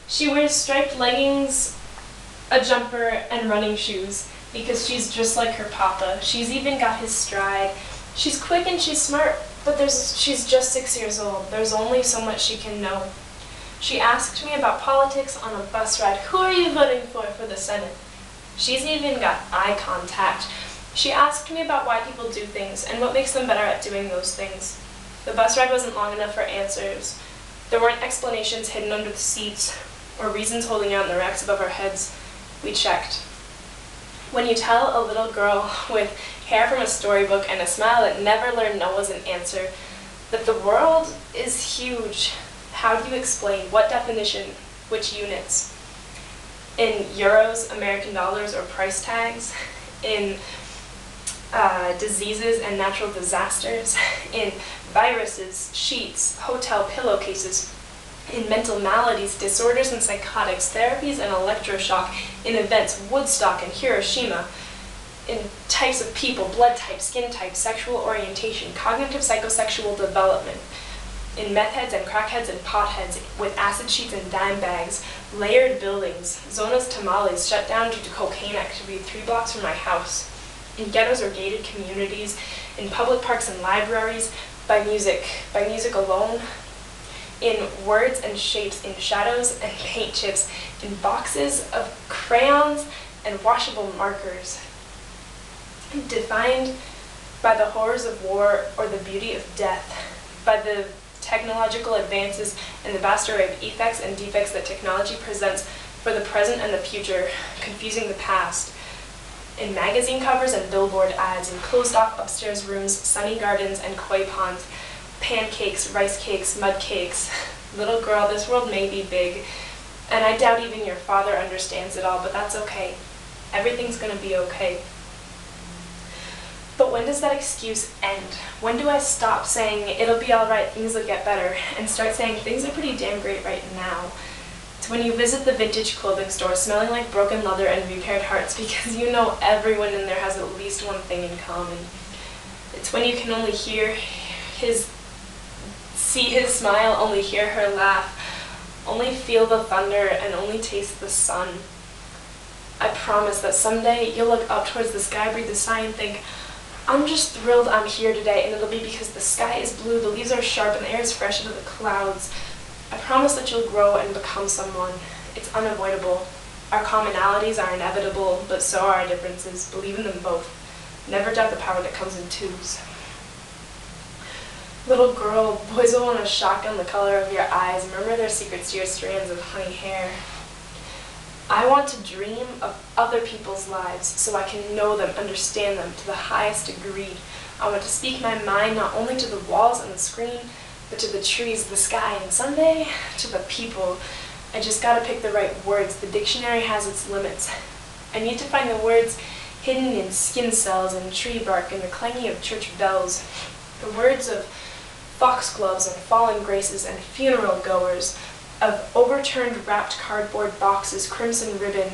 She wears striped leggings, a jumper, and running shoes because she's just like her papa. She's even got his stride. She's quick and she's smart, but she's just 6 years old. There's only so much she can know. She asked me about politics on a bus ride. Who are you voting for the Senate? She's even got eye contact. She asked me about why people do things and what makes them better at doing those things. The bus ride wasn't long enough for answers. There weren't explanations hidden under the seats or reasons holding out in the racks above our heads. We checked. When you tell a little girl with hair from a storybook and a smile that never learned no was an answer that the world is huge, how do you explain what definition, which units? In euros, American dollars, or price tags? In diseases and natural disasters? In viruses, sheets, hotel pillowcases? In mental maladies, disorders and psychotics, therapies and electroshock? In events, Woodstock and Hiroshima? In types of people, blood type, skin type, sexual orientation, cognitive psychosexual development? In meth heads and crackheads and potheads, with acid sheets and dime bags, layered buildings, zonas tamales shut down due to cocaine activity 3 blocks from my house, in ghettos or gated communities, in public parks and libraries, by music alone, in words and shapes, in shadows and paint chips, in boxes of crayons and washable markers, defined by the horrors of war or the beauty of death, by the technological advances and the vast array of effects and defects that technology presents for the present and the future, confusing the past. In magazine covers and billboard ads, in closed-off upstairs rooms, sunny gardens and koi ponds, pancakes, rice cakes, mud cakes. Little girl, this world may be big, and I doubt even your father understands it all, but that's okay. Everything's gonna be okay. But when does that excuse end? When do I stop saying, it'll be alright, things will get better, and start saying, things are pretty damn great right now? It's when you visit the vintage clothing store smelling like broken leather and repaired hearts because you know everyone in there has at least one thing in common. It's when you can only see his smile, only hear her laugh, only feel the thunder, and only taste the sun. I promise that someday you'll look up towards the sky, breathe a sigh, and think, I'm just thrilled I'm here today, and it'll be because the sky is blue, the leaves are sharp, and the air is fresh out of the clouds. I promise that you'll grow and become someone. It's unavoidable. Our commonalities are inevitable, but so are our differences. Believe in them both. Never doubt the power that comes in twos. Little girl, boys will want to shotgun the color of your eyes, murmur their secrets to your strands of honey hair. I want to dream of other people's lives so I can know them, understand them to the highest degree. I want to speak my mind not only to the walls and the screen, but to the trees, the sky, and someday to the people. I just gotta pick the right words. The dictionary has its limits. I need to find the words hidden in skin cells and tree bark and the clanging of church bells. The words of foxgloves and fallen graces and funeral goers, of overturned wrapped cardboard boxes, crimson ribbon,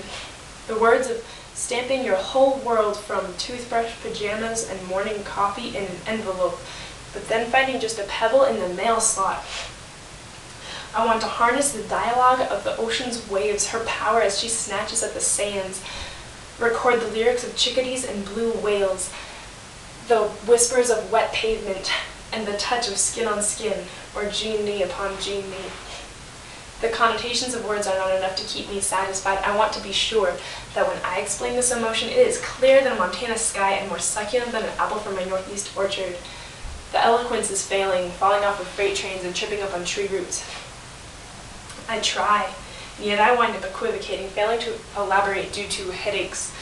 the words of stamping your whole world from toothbrush, pajamas, and morning coffee in an envelope, but then finding just a pebble in the mail slot. I want to harness the dialogue of the ocean's waves, her power as she snatches at the sands, record the lyrics of chickadees and blue whales, the whispers of wet pavement, and the touch of skin on skin, or jean knee upon jean knee. The connotations of words are not enough to keep me satisfied. I want to be sure that when I explain this emotion, it is clearer than a Montana sky and more succulent than an apple from my northeast orchard. The eloquence is failing, falling off of freight trains and tripping up on tree roots. I try, and yet I wind up equivocating, failing to elaborate due to headaches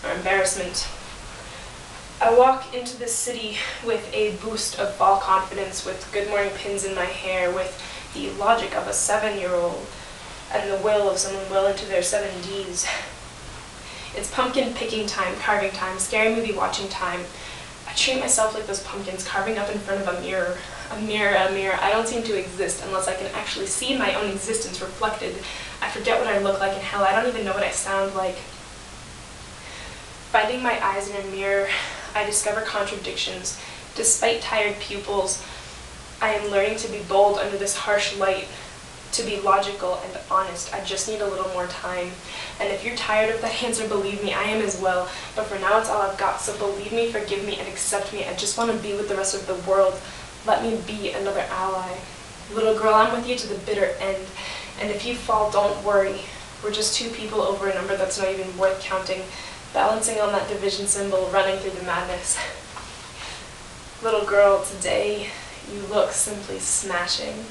or embarrassment. I walk into this city with a boost of fall confidence, with good morning pins in my hair, with the logic of a 7-year-old, and the will of someone well into their 70s. It's pumpkin picking time, carving time, scary movie watching time. I treat myself like those pumpkins carving up in front of a mirror. A mirror, a mirror. I don't seem to exist unless I can actually see my own existence reflected. I forget what I look like, and hell, I don't even know what I sound like. Finding my eyes in a mirror, I discover contradictions. Despite tired pupils, I am learning to be bold under this harsh light. to be logical and honest. I just need a little more time. And if you're tired of that answer, believe me, I am as well. But for now, it's all I've got. So believe me, forgive me, and accept me. I just want to be with the rest of the world. Let me be another ally. Little girl, I'm with you to the bitter end. And if you fall, don't worry. We're just two people over a number that's not even worth counting, balancing on that division symbol, running through the madness. Little girl, today you look simply smashing.